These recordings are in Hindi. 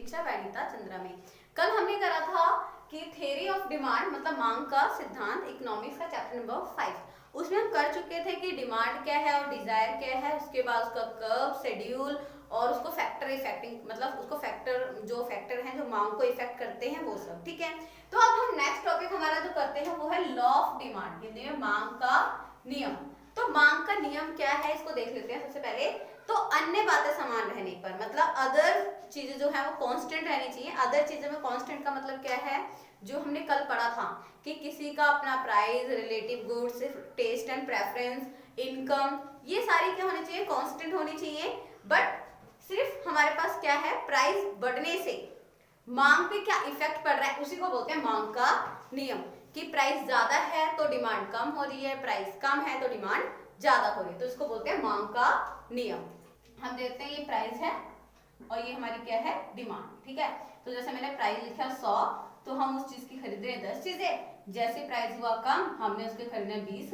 शिक्षा वैनिता चंद्रा में। कल हमने करा था कि थ्योरी ऑफ डिमांड मतलब मांग का सिद्धांत, इकोनॉमिक्स का चैप्टर नंबर 5। उसमें हम कर चुके थे कि डिमांड क्या है और डिजायर क्या है, उसके बाद उसका कर्व, शेड्यूल और उसको फैक्टर इफेक्टिंग मतलब उसको फैक्टर जो फैक्टर हैं जो मांग को इफेक्ट करते हैं वो सब, ठीक है। तो अब हम नेक्स्ट टॉपिक हमारा जो करते हैं वो है लॉ ऑफ डिमांड, हिंदी में मांग का नियम। तो मांग का नियम क्या है इसको देख लेते हैं सबसे पहले। तो अन्य बातें समान रहने पर मतलब अदर चीजें जो है वो कांस्टेंट रहनी चाहिए। अदर चीजों में कांस्टेंट का मतलब क्या है, जो हमने कल पढ़ा था कि किसी का अपना price, relative goods, taste and preference, income, ये सारी क्या होनी चाहिए, कांस्टेंट होनी चाहिए। बट सिर्फ हमारे पास क्या है, प्राइस बढ़ने से मांग पे क्या इफेक्ट पड़ रहा है उसी को बोलते हैं मांग का नियम। कि प्राइस ज्यादा है तो डिमांड कम हो रही है, प्राइस कम है तो डिमांड ज्यादा हो रही है, तो इसको बोलते हैं मांग का नियम। हम देखते हैं ये प्राइस है और ये हमारी क्या है, डिमांड, ठीक है। तो जैसे मैंने प्राइस लिखा 100, तो हम उस चीज की खरीद रहे हैं 10 चीजें। जैसे प्राइस हुआ कम हमने उसके खरीदने 20,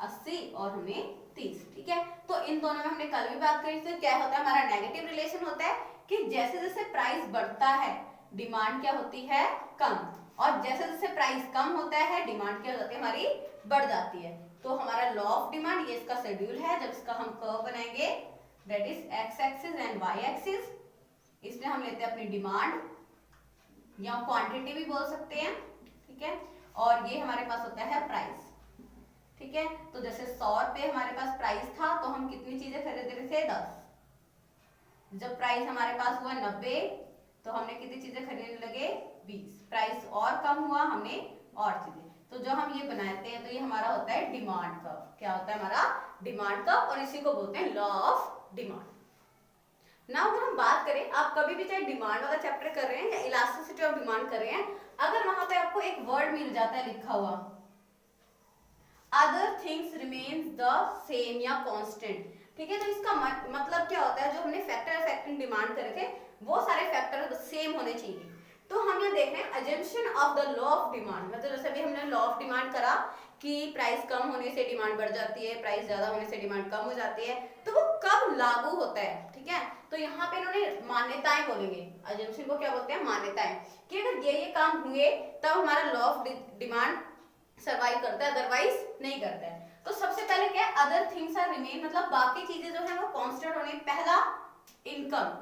80 और हमने 30, ठीक है। तो इन दोनों में हमने कल भी बात करी थी, क्या होता है हमारा नेगेटिव रिलेशन होता है कि जैसे जैसे प्राइस बढ़ता है डिमांड क्या होती है, कम, और जैसे जैसे प्राइस कम होता है डिमांड क्या हो जाती है, हमारी बढ़ जाती है। तो हमारा लॉ ऑफ डिमांड ये इसका शेड्यूल है। जब इसका हम कर्व बनाएंगे that is X axis and Y axis, इसमें हम लेते हैं अपनी डिमांड या क्वांटिटी भी बोल सकते हैं, ठीक है। और ये हमारे पास होता है प्राइस, ठीक है। तो जैसे 100 रुपए हमारे पास प्राइस था तो हम कितनी चीजें खरीद रहे थे, 10। जब प्राइस हमारे पास हुआ 90 तो हमने कितनी चीजें खरीदने लगे, 20। प्राइस और कम हुआ हमने और चीजें। तो जो हम ये बनाते हैं तो ये हमारा होता है डिमांड कर्व। क्या होता है हमारा, डिमांड कर्व, और इसी को बोलते हैं लॉ ऑफ डिमांड। नाउ अगर हम बात करें, आप कभी भी चाहे डिमांड वाला चैप्टर कर रहे हैं या इलास्टिसिटी ऑफ डिमांड कर रहे हैं, अगर वहां पे आपको एक वर्ड मिल जाता है लिखा हुआ other things remains the same या कांस्टेंट, ठीक है। तो इसका मतलब क्या होता है, जो हमने फैक्टर अफेक्टिंग डिमांड करे थे वो सारे फैक्टर सेम होने चाहिए। तो हम ये देख रहे हैं assumption of the law of demand, मतलब जैसे अभी हमने लॉ ऑफ डिमांड करा कि प्राइस कम होने से डिमांड बढ़ जाती है, प्राइस ज्यादा होने से डिमांड कम हो जाती है, तो वो कब लागू होता है, ठीक है। तो यहाँ पे इन्होंने मान्यताएं बोलेंगे, अजम्पशन को क्या बोलते हैं, मान्यताएं, कि अगर ये काम हुए तब हमारा लॉ ऑफ डिमांड सर्वाइव करता है, अदरवाइज नहीं करता है। तो सबसे पहले क्या है, अदर थिंग्स आर रिमेन, मतलब बाकी चीजें जो है वो कांस्टेंट होने। पहला इनकम,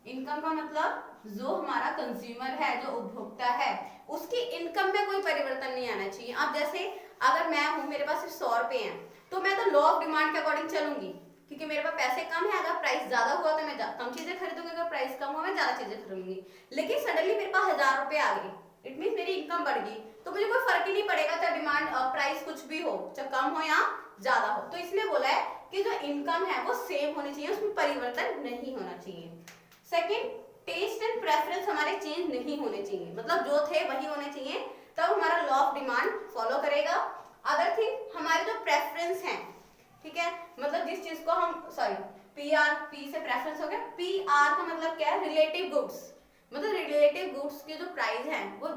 इनकम का मतलब जो हमारा कंज्यूमर है, जो उपभोक्ता है, उसकी इनकम में कोई परिवर्तन नहीं आना चाहिए। अब जैसे अगर मैं हूं, मेरे पास सिर्फ 100 रुपए हैं, तो मैं तो लॉ ऑफ डिमांड के अकॉर्डिंग चलूंगी, क्योंकि मेरे पास पैसे कम है। अगर प्राइस ज्यादा हुआ तो मैं कम चीजें खरीदूंगी, अगर प्राइस कम हुआ मैं ज्यादा चीजें खरीदूंगी। लेकिन सडनली मेरे पास 1000 रुपए आ गए, इट मीन मेरी इनकम बढ़ गई, तो मुझे कोई फर्क ही नहीं पड़ेगा चाहे डिमांड प्राइस कुछ भी हो, चाहे कम हो या ज्यादा हो। तो इसलिए बोला है कि जो इनकम है वो सेम होनी चाहिए, उसमें परिवर्तन नहीं होना चाहिए। सेकंड, टेस्ट एंड प्रेफरेंस हमारे चेंज नहीं होने चाहिए, मतलब जो थे वही होने चाहिए, तब हमारा लॉ ऑफ डिमांड फॉलो करेगा। अदर थिंग, हमारे जो प्रेफरेंस हैं, ठीक है, मतलब जिस चीज को हम पीआर, पी से प्रेफरेंस हो गया, पीआर का मतलब क्या है, रिलेटिव गुड्स, मतलब रिलेटिव गुड्स के जो प्राइस हैं वो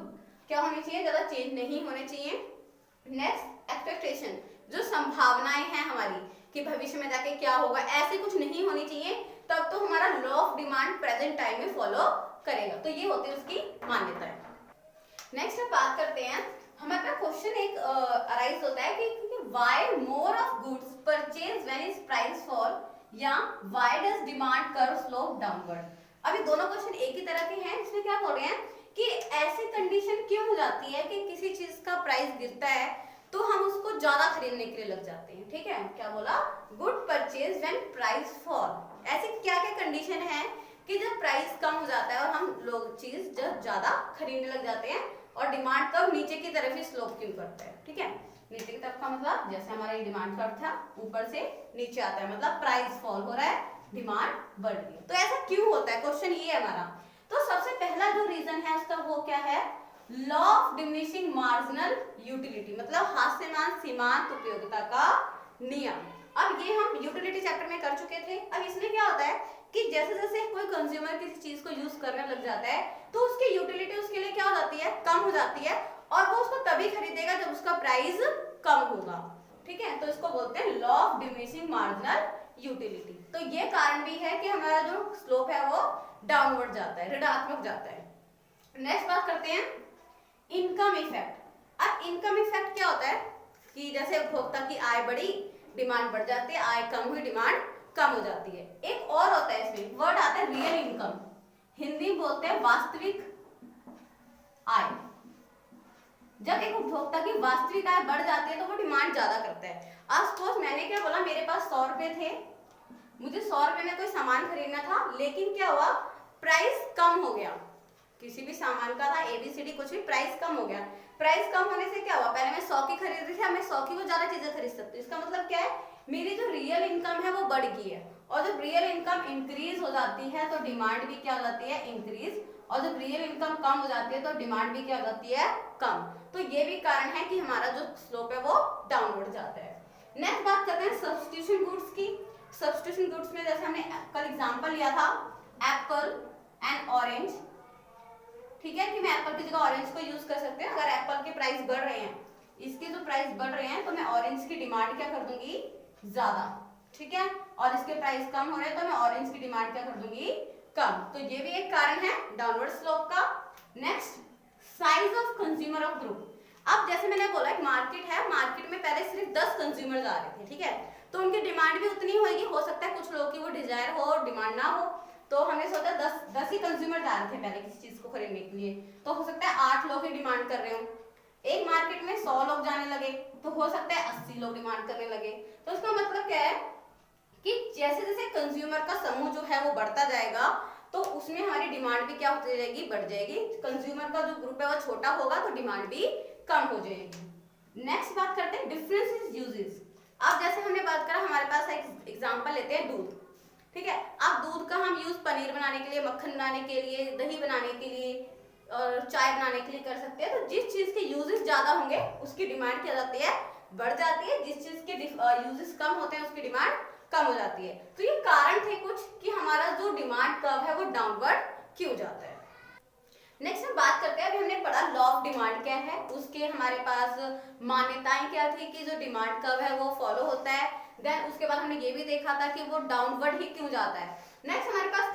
क्या होनी चाहिए, ज्यादा चेंज नहीं होने चाहिए। नेक्स्ट, एक्सपेक्टेशन, जो संभावनाएं हैं हमारी कि भविष्य में जाके क्या होगा, ऐसे कुछ नहीं होनी चाहिए, तब तो हमारा law of demand present time में फॉलो करेगा। तो ये होती है उसकी मान्यताएं। नेक्स्ट हम बात करते हैं, हमारा क्वेश्चन एक अराइज होता है कि why more of goods purchase when is price fall, या why does demand curve slope downward. अभी दोनों क्वेश्चन एक ही तरह के हैं। इसमें क्या बोल रहे हैं कि ऐसी कंडीशन क्यों हो जाती है कि किसी चीज का प्राइस गिरता है तो हम उसको ज्यादा खरीदने के लिए लग जाते हैं, ठीक है। क्या बोला, good purchase when price fall. ऐसी क्या क्या कंडीशन है कि जब प्राइस कम हो जाता है और हम लोग चीज जब ज्यादा खरीदने लग जाते हैं, और डिमांड कर्व नीचे की तरफ ही स्लोप क्यों करता है, ठीक है। नीचे की तरफ का मतलब जैसे हमारा ये डिमांड कर्व था, ऊपर से नीचे आता है, मतलब प्राइस फॉल हो रहा है, डिमांड बढ़ रही है। तो ऐसा क्यों होता है, क्वेश्चन ये है हमारा। तो सबसे पहला जो रीजन है उसका वो क्या है, law of diminishing marginal utility, मतलब हास्यमान सीमांत उपयोगिता का नियम। अब ये हम यूटिलिटी चैप्टर में कर चुके थे। अब इसमें क्या होता है कि जैसे जैसे कोई कंज्यूमर किसी चीज को यूज करने लग जाता है तो उसकी यूटिलिटी उसके लिए क्या हो जाती है, कम हो जाती है, और वो उसको तभी खरीदेगा जब उसका प्राइस कम होगा, ठीक है। तो इसको बोलते हैं law of diminishing marginal utility. तो ये कारण भी है कि हमारा जो स्लोप है वो डाउनवर्ड जाता है, ऋणात्मक जाता है। नेक्स्ट बात करते हैं इनकम इफेक्ट। अब इनकम इफेक्ट क्या होता है कि जैसे उपभोक्ता की आय बढ़ी, डिमांड बढ़ जाती है, आय कम हुई, डिमांड कम हो जाती है। एक और होता है, इसमें वर्ड आता है रियल इनकम, हिंदी में बोलते हैं वास्तविक आय। जब एक उपभोक्ता की वास्तविक आय बढ़ जाती है तो वो डिमांड ज्यादा करता है। आज सपोज मैंने क्या बोला, मेरे पास 100 रुपए थे, मुझे 100 रुपए में कोई सामान खरीदना था, लेकिन क्या हुआ, प्राइस कम हो गया, किसी भी सामान का था ABCD कुछ भी, प्राइस कम हो गया। प्राइस कम होने से क्या हुआ, पहले मैं 100 की खरीद रही थी, अब मैं 100 की वो ज्यादा चीजें खरीद सकती हूँ। इसका मतलब क्या है, मेरी जो रियल इनकम है वो बढ़ गई है, और जब रियल इनकम इंक्रीज हो जाती है तो डिमांड भी क्या हो जाती है, इंक्रीज, और जब रियल इनकम कम हो जाती है तो डिमांड भी क्या हो जाती है, कम। तो ये भी कारण है कि हमारा जो स्लोप है वो डाउनवर्ड जाता है। नेक्स्ट बात करते हैं सब्स्टिट्यूशन गुड्स की। सब्स्टिट्यूशन गुड्स में जैसे हमने कल एग्जांपल लिया था एप्पल एंड ऑरेंज, ठीक है, कि मैं एप्पल की जगह ऑरेंज को यूज कर सकते हैं। अगर एप्पल के प्राइस बढ़ रहे हैं, इसके जो प्राइस बढ़ रहे हैं, तो मैं ऑरेंज की डिमांड क्या कर दूंगी, ज्यादा, ठीक है, और इसके प्राइस कम हो रहे हैं तो मैं ऑरेंज की डिमांड क्या कर दूंगी, कम। तो ये भी एक कारण है डाउनवर्ड स्लोप का। Next size of consumer of group. अब जैसे मैंने बोला एक मार्केट है, मार्केट में पहले सिर्फ 10 कंज्यूमर आ रहे थे, ठीक है, तो उनकी डिमांड भी उतनी होगी, हो सकता है कुछ लोगों की वो डिजायर हो और डिमांड ना हो, तो हमने सोचा 10 ही कंज्यूमर जा रहे थे पहले किसी चीज को खरीदने के लिए, तो हो सकता है 8 लोग ही डिमांड कर रहे हो। एक मार्केट में 100 लोग जाने लगे तो हो सकता है 80 लोग डिमांड करने लगे। तो इसका मतलब क्या है कि जैसे जैसे कंज्यूमर का समूह जो है वो बढ़ता जाएगा तो उसमें हमारी डिमांड भी क्या होती जाएगी, बढ़ जाएगी। कंज्यूमर का जो ग्रुप है वो छोटा होगा तो डिमांड भी कम हो जाएगी। नेक्स्ट बात करते हैं डिफरेंस इन यूजेस। अब जैसे हमने बात करा, हमारे पास एक एग्जांपल लेते हैं दूध, ठीक है। अब दूध का हम यूज पनीर बनाने के लिए, मक्खन बनाने के लिए, दही बनाने के लिए और चाय बनाने के लिए कर सकते हैं। तो जिस चीज के यूजेस ज्यादा होंगे उसकी डिमांड क्या जाती है, बढ़ जाती है। जिस चीज के यूजेस कम होते हैं उसकी डिमांड कम हो जाती है। तो ये कारण थे कुछ कि हमारा जो डिमांड कर्व है वो डाउनवर्ड क्यों जाता है। नेक्स्ट हम बात करते हैं, अभी हमने पढ़ा लॉ ऑफ डिमांड क्या है, उसके हमारे पास मान्यताएं क्या थी कि जो डिमांड कर्व है वो फॉलो होता है। देन उसके बाद हमने ये भी देखा था कि वो डाउनवर्ड ही क्यों जाता है। नेक्स्ट हमारे पास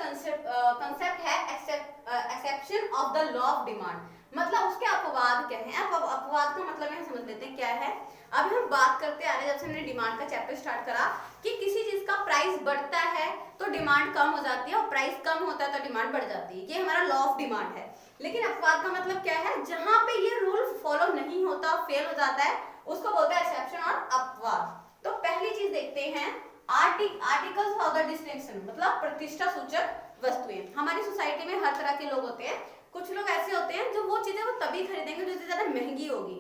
कंसेप्ट है exception of the law of demand, मतलब उसके अपवाद क्या है। अपवाद का मतलब हम समझ लेते हैं क्या है। अभी हम बात करते आ रहे हैं, जब से हमने डिमांड का चैप्टर स्टार्ट करा, कि किसी चीज का प्राइस बढ़ता है तो डिमांड कम हो जाती है और प्राइस कम होता है तो डिमांड बढ़ जाती है। ये हमारा लॉ ऑफ डिमांड है। लेकिन अपवाद का मतलब क्या है, जहां पे ये रूल फॉलो नहीं होता, फेल हो जाता है, उसको बोलते हैं एक्सेप्शन और अपवाद। तो पहली चीज देखते हैं आर्टिकल्स ऑफ द डिस्टिंक्शन, मतलब प्रतिष्ठा सूचक वस्तुएं। हमारी सोसाइटी में हर तरह के लोग होते हैं। कुछ लोग ऐसे होते हैं जो वो चीजें वो तभी खरीदेंगे जो ज्यादा महंगी होगी,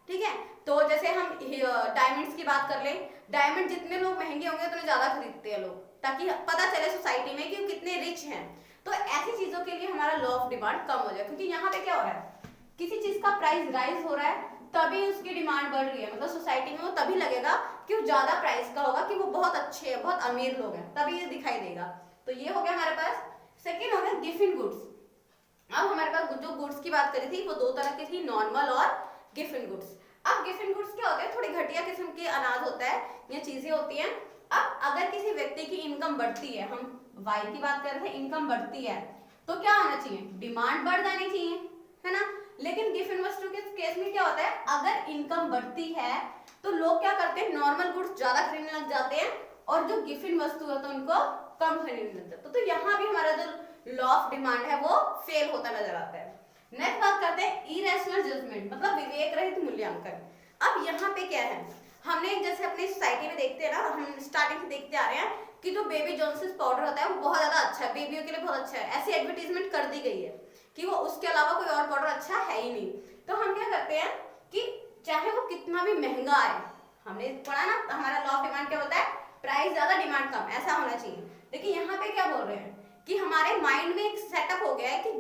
ठीक है। तो जैसे हम डायमंड्स की बात कर लें, डायमंड जितने लोग महंगे होंगे उतने ज्यादा खरीदते हैं लोग, ताकि पता चले सोसाइटी में कि वो कितने रिच हैं। तो ऐसी चीजों के लिए हमारा लॉ ऑफ डिमांड कम हो जाए, क्योंकि यहाँ पे क्या हो रहा है, किसी चीज का प्राइस राइज हो रहा है तभी उसकी डिमांड बढ़ रही है, मतलब सोसाइटी में वो तभी लगेगा कि वो ज्यादा प्राइस का होगा, कि वो बहुत अच्छे हैं, बहुत अमीर लोग हैं, तभी ये दिखाई देगा। तो ये हो गया हमारे पास। सेकेंड हो गया गिफिन गुड्स। अब हमारे पास जो गुड्स की बात करी थी वो दो तरह की थी, नॉर्मल और गिफिन गुड्स। अब गिफिन गुड्स क्या होते हैं, थोड़ी घटिया किस्म के अनाज होता है या चीजें होती हैं। अब अगर किसी व्यक्ति की इनकम बढ़ती है, हम वाई की बात कर रहे थे, इनकम बढ़ती है तो क्या होना चाहिए, डिमांड बढ़ जानी चाहिए, है ना। लेकिन गिफिन वस्तु के केस में क्या होता है, अगर इनकम बढ़ती है तो लोग क्या करते हैं, नॉर्मल गुड्स ज्यादा खरीदने लग जाते हैं और जो गिफिन वस्तु है तो उनको कम खरीदने लग जाते हैं। तो यहाँ भी हमारा जो लॉ ऑफ डिमांड है वो फेल होता नजर आता है। नेक्स्ट बात करते हैं इरेशनल जजमेंट, मतलब विवेक रहित मूल्यांकन। अब यहाँ पे क्या है, हमने जैसे अपनी सोसाइटी में देखते हैं ना, हम स्टार्टिंग से देखते आ रहे हैं कि जो बेबी जॉनसन्स पाउडर होता है वो बहुत ज्यादा अच्छा है, बेबियों के लिए बहुत अच्छा है। ऐसी एडवर्टीजमेंट कर दी गई है कि वो उसके अलावा कोई और पाउडर अच्छा है ही नहीं। तो हम क्या करते हैं कि चाहे वो कितना भी महंगा है, हमने पढ़ा ना हमारा लॉ ऑफ डिमांड क्या होता है, प्राइस ज्यादा डिमांड कम, ऐसा होना चाहिए। लेकिन यहाँ पे क्या बोल रहे हैं कि हमारे माइंड में एक सेटअप हो गया है कि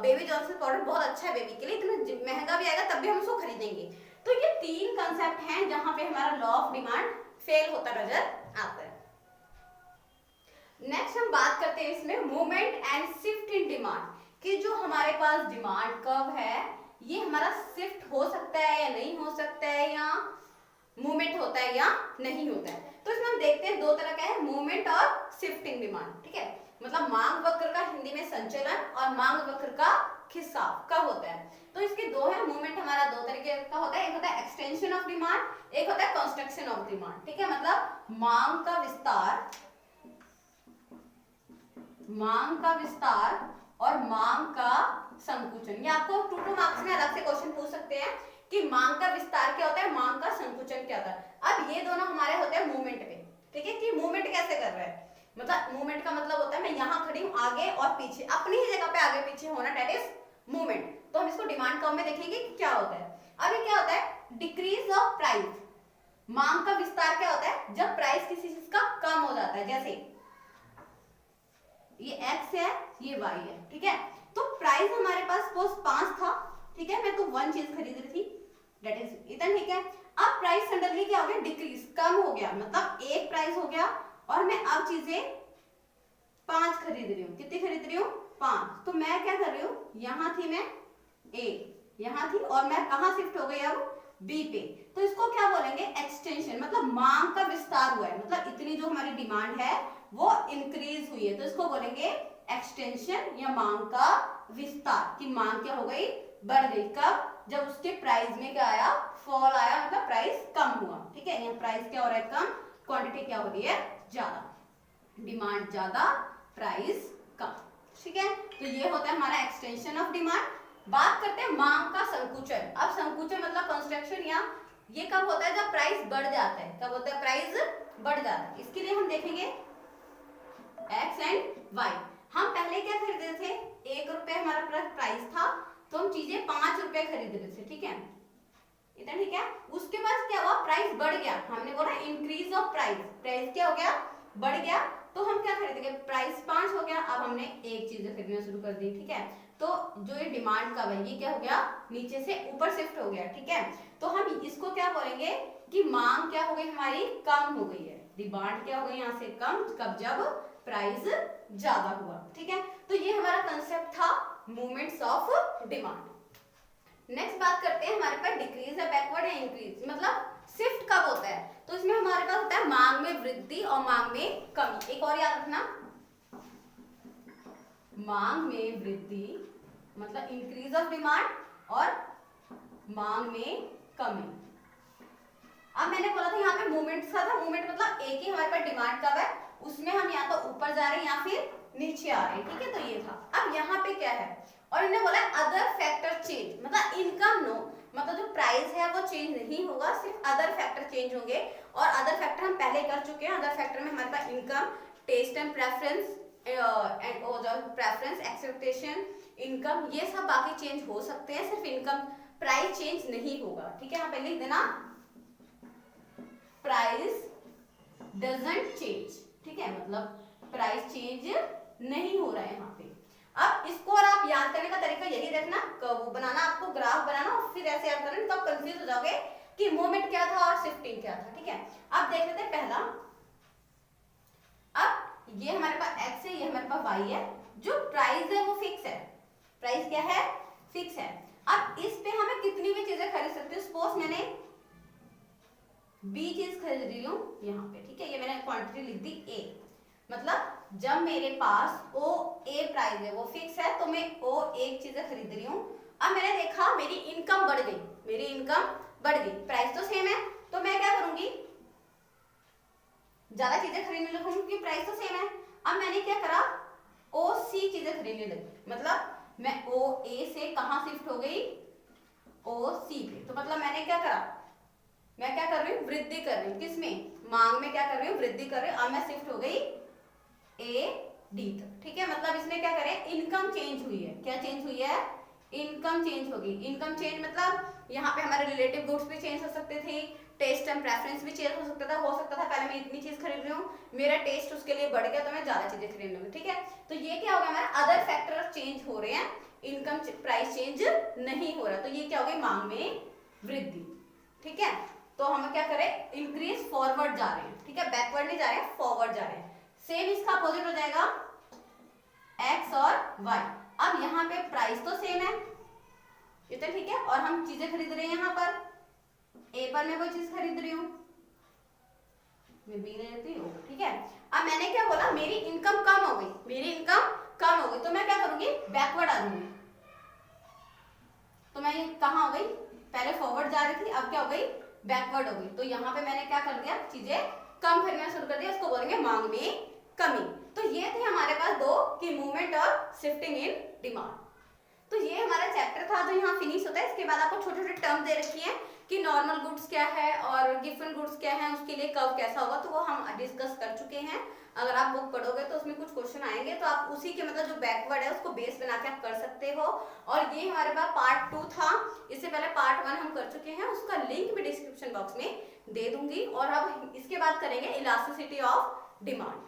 बेबी जॉनसन पाउडर बहुत अच्छा है बेबी के लिए, इतना महंगा भी आएगा तब भी हम उसको खरीदेंगे। तो ये तीन कंसेप्ट हैं जहां पे हमारा लॉ ऑफ डिमांड फेल होता नजर आता है। नेक्स्ट हम बात करते हैं इसमें movement and shift in demand, कि जो हमारे पास डिमांड कर्व है ये हमारा शिफ्ट हो सकता है या नहीं हो सकता है, या मूवमेंट होता है या नहीं होता है। तो इसमें हम देखते हैं दो तरह का है, मूवमेंट और शिफ्ट इन डिमांड, ठीक है। मतलब मांग वक्र का हिंदी में संचलन और मांग वक्र का खिंचाव कब होता है। तो इसके दो है मूवमेंट, हमारा दो तरीके का होता है, एक होता है एक्सटेंशन ऑफ डिमांड, एक होता है कंस्ट्रक्शन ऑफ डिमांड। ठीक है, मतलब मांग का विस्तार, मांग का विस्तार और मांग का संकुचन। ये आपको 2 मार्क्स में अलग से क्वेश्चन पूछ सकते हैं कि मांग का विस्तार क्या होता है, मांग का संकुचन क्या होता है। अब ये दोनों हमारे होते हैं मूवमेंट पे। ठीक है, कि मूवमेंट कैसे कर रहा है, मतलब मूवमेंट का मतलब होता है मैं यहाँ खड़ी हूँ, आगे और पीछे, अपनी ही जगह पे आगे पीछे होना, दैट इज मूवमेंट। तो हम इसको डिमांड कर्व में देखेंगे कि क्या होता है। अभी क्या होता है, डिक्रीज ऑफ प्राइस। मांग का विस्तार क्या होता है, जब प्राइस किसी चीज का कम हो जाता है, जैसे ये x है, ये y है। ठीक है, तो प्राइस हमारे पास सपोज 5 था। ठीक है, मैं तो 1 चीज खरीद रही थी, दैट इज इतना। ठीक है, अब प्राइस सडनली क्या हो गया, डिक्रीज, कम हो गया, मतलब एक प्राइस हो गया और मैं अब चीजें 5 खरीद रही हूँ। कितनी खरीद रही हूँ, 5। तो मैं क्या कर रही हूँ, यहाँ थी मैं A, यहाँ थी, और मैं कहाँ शिफ्ट हो गई अब B पे। तो इसको क्या बोलेंगे, एक्सटेंशन, मतलब मांग का विस्तार हुआ है, मतलब इतनी जो हमारी डिमांड है वो इंक्रीज हुई है, तो इसको बोलेंगे एक्सटेंशन या मांग का विस्तार, कि मांग क्या हो गई, बढ़ गई। कब, जब उसके प्राइस में क्या आया, फॉल आया, मतलब प्राइस कम हुआ। ठीक है, यहाँ प्राइस क्या हो रहा है, कम, क्वांटिटी क्या हो रही है, ज्यादा, डिमांड ज्यादा, प्राइस कम। ठीक है, तो ये होता है हमारा एक्सटेंशन ऑफ डिमांड। बात करते हैं मांग का संकुचन। अब संकुचन मतलब कंस्ट्रक्शन, या ये कब होता है, जब प्राइस बढ़ जाता है। कब होता है, प्राइस बढ़ जाता है। इसके लिए हम देखेंगे x एंड y। हम पहले क्या खरीद रहे थे, 1 रुपए हमारा प्राइस था, तो हम चीजें 5 रुपए खरीद रहे थे। ठीक है, इतना। ठीक है, उसके बाद क्या हुआ, प्राइस बढ़ गया, हमने बोला इंक्रीज ऑफ प्राइस, प्राइस क्या हो गया, बढ़ गया, तो हम क्या खरीदेंगे, प्राइस 5 हो गया, अब हमने एक चीज खरीदना शुरू कर दी। ठीक है, तो जो ये डिमांड का है, ये क्या हो गया, नीचे से ऊपर शिफ्ट हो गया। ठीक है, तो हम इसको क्या बोलेंगे कि मांग क्या हो गई हमारी, कम हो गई है, डिमांड क्या हो गई यहाँ से कम, कब, जब प्राइस ज्यादा हुआ। ठीक है, तो ये हमारा कंसेप्ट था मूवमेंट्स ऑफ डिमांड। नेक्स्ट बात करते हैं, हमारे पास डिक्रीज है, बैकवर्ड या इंक्रीज, मतलब शिफ्ट कब होता है। तो इसमें हमारे पास होता है मांग में वृद्धि और मांग में कमी। एक और याद रखना, मांग में वृद्धि मतलब इंक्रीज ऑफ डिमांड और मांग में कमी। अब मैंने बोला था यहाँ पे मूवमेंट था, मूवमेंट मतलब एक ही हमारे पास डिमांड कब है, उसमें हम या तो ऊपर जा रहे हैं या फिर नीचे आ रहे हैं। ठीक है, तो ये था। अब यहाँ पे क्या है, और इन्हें बोला अदर फैक्टर चेंज, मतलब इनकम नो, मतलब जो प्राइस है वो चेंज नहीं होगा, सिर्फ अदर फैक्टर चेंज होंगे। और अदर फैक्टर हम पहले कर चुके हैं। अदर फैक्टर में हमारे पास income, taste and preference, and preference, expectation, income, ये सब बाकी चेंज हो सकते हैं, सिर्फ इनकम प्राइस चेंज नहीं होगा। ठीक है, यहाँ पे लिख देना प्राइस डजंट चेंज। ठीक है, मतलब प्राइस चेंज नहीं हो रहा है यहाँ पे। अब इसको और आप याद करने का तरीका यही रखना, वो बनाना, आपको ग्राफ बनाना और फिर ऐसे याद करना, तो आप कंफ्यूज हो जाओगे कि मूवमेंट क्या था और शिफ्टिंग क्या था। ठीक है, अब देख लेते हैं पहला। अब ये हमारे पास x है, ये हमारे पास y है, जो प्राइस है वो फिक्स है, प्राइस क्या है, फिक्स है। अब इस पे हमें कितनी भी चीजें खरीद सकते हो। सपोज मैंने B चीज खरीद रही हूँ यहाँ पे। ठीक है, ये मैंने क्वांटिटी लिख दी A, मतलब जब मेरे पास ओ ए प्राइस है वो फिक्स है, तो मैं ओ एक चीजें खरीद रही हूँ। अब मैंने देखा मेरी इनकम बढ़ गई, मेरी इनकम बढ़ गई, प्राइस तो सेम है, तो मैं क्या करूंगी, ज्यादा चीजें खरीदने लगूंगी क्योंकि प्राइस तो सेम है। अब मैंने क्या करा, ओ सी चीजें खरीदने लगी, मतलब मैं ओ ए से कहां शिफ्ट हो गई, ओ सी पे। तो मतलब मैंने क्या करा, मैं क्या कर रही हूँ, वृद्धि कर रही हूँ, किसमें, मांग में क्या कर रही हूँ, वृद्धि कर रही हूँ। अब मैं शिफ्ट हो गई ए डी तक। ठीक है, मतलब इसमें क्या करें, इनकम चेंज हुई है, क्या चेंज हुई है, इनकम चेंज होगी। इनकम चेंज मतलब यहाँ पे हमारे रिलेटिव गुड्स भी चेंज हो सकते थे, टेस्ट एंड प्रेफरेंस भी चेंज हो सकता था। पहले मैं इतनी चीज खरीद रही हूँ, मेरा टेस्ट उसके लिए बढ़ गया, तो मैं ज्यादा चीजें खरीद लूंगी। ठीक है, तो ये क्या हो गया, हमारा अदर फैक्टर चेंज हो रहे हैं, इनकम प्राइस चेंज नहीं हो रहा, तो ये क्या हो गई, मांग में वृद्धि। ठीक है, तो हम क्या करें, इंक्रीज फॉरवर्ड जा रहे हैं। ठीक है, बैकवर्ड नहीं जा रहे हैं, फॉरवर्ड जा रहे हैं। सेम इसका अपोजिट हो जाएगा x और y। अब यहाँ पे प्राइस तो सेम है, ये तो ठीक है, और हम चीजें खरीद रहे हैं, यहाँ पर A पर मैं कोई चीज खरीद रही हूँ, मैं B ले लेती हूँ। ठीक है, अब मैंने क्या बोला, मेरी इनकम कम हो गई, मेरी इनकम कम हो गई, तो मैं क्या करूंगी, बैकवर्ड आ जाऊंगी। तो मैं कहाँ हो गई, पहले फॉरवर्ड जा रही थी, अब क्या हो गई, बैकवर्ड हो गई। तो यहाँ पे मैंने क्या कर दिया, चीजें कम करना शुरू कर दिया, इसको बोलेंगे मांग में कमी। तो ये थे हमारे पास दो की मूवमेंट और शिफ्टिंग इन डिमांड। तो ये हमारा चैप्टर था जो यहाँ फिनिश होता है। इसके बाद आपको छोटे छोटे टर्म दे रखी है कि नॉर्मल गुड्स क्या है और गिवन गुड्स क्या है, उसके लिए कर्व कैसा होगा, तो वो हम डिस्कस कर चुके हैं। अगर आप बुक पढ़ोगे तो उसमें कुछ क्वेश्चन आएंगे, तो आप उसी के मतलब जो बैकवर्ड है उसको बेस बना के आप कर सकते हो। और ये हमारे पास पार्ट 2 था, इससे पहले पार्ट 1 हम कर चुके हैं, उसका लिंक भी डिस्क्रिप्शन बॉक्स में दे दूंगी। और अब इसके बाद करेंगे इलास्टिसिटी ऑफ डिमांड।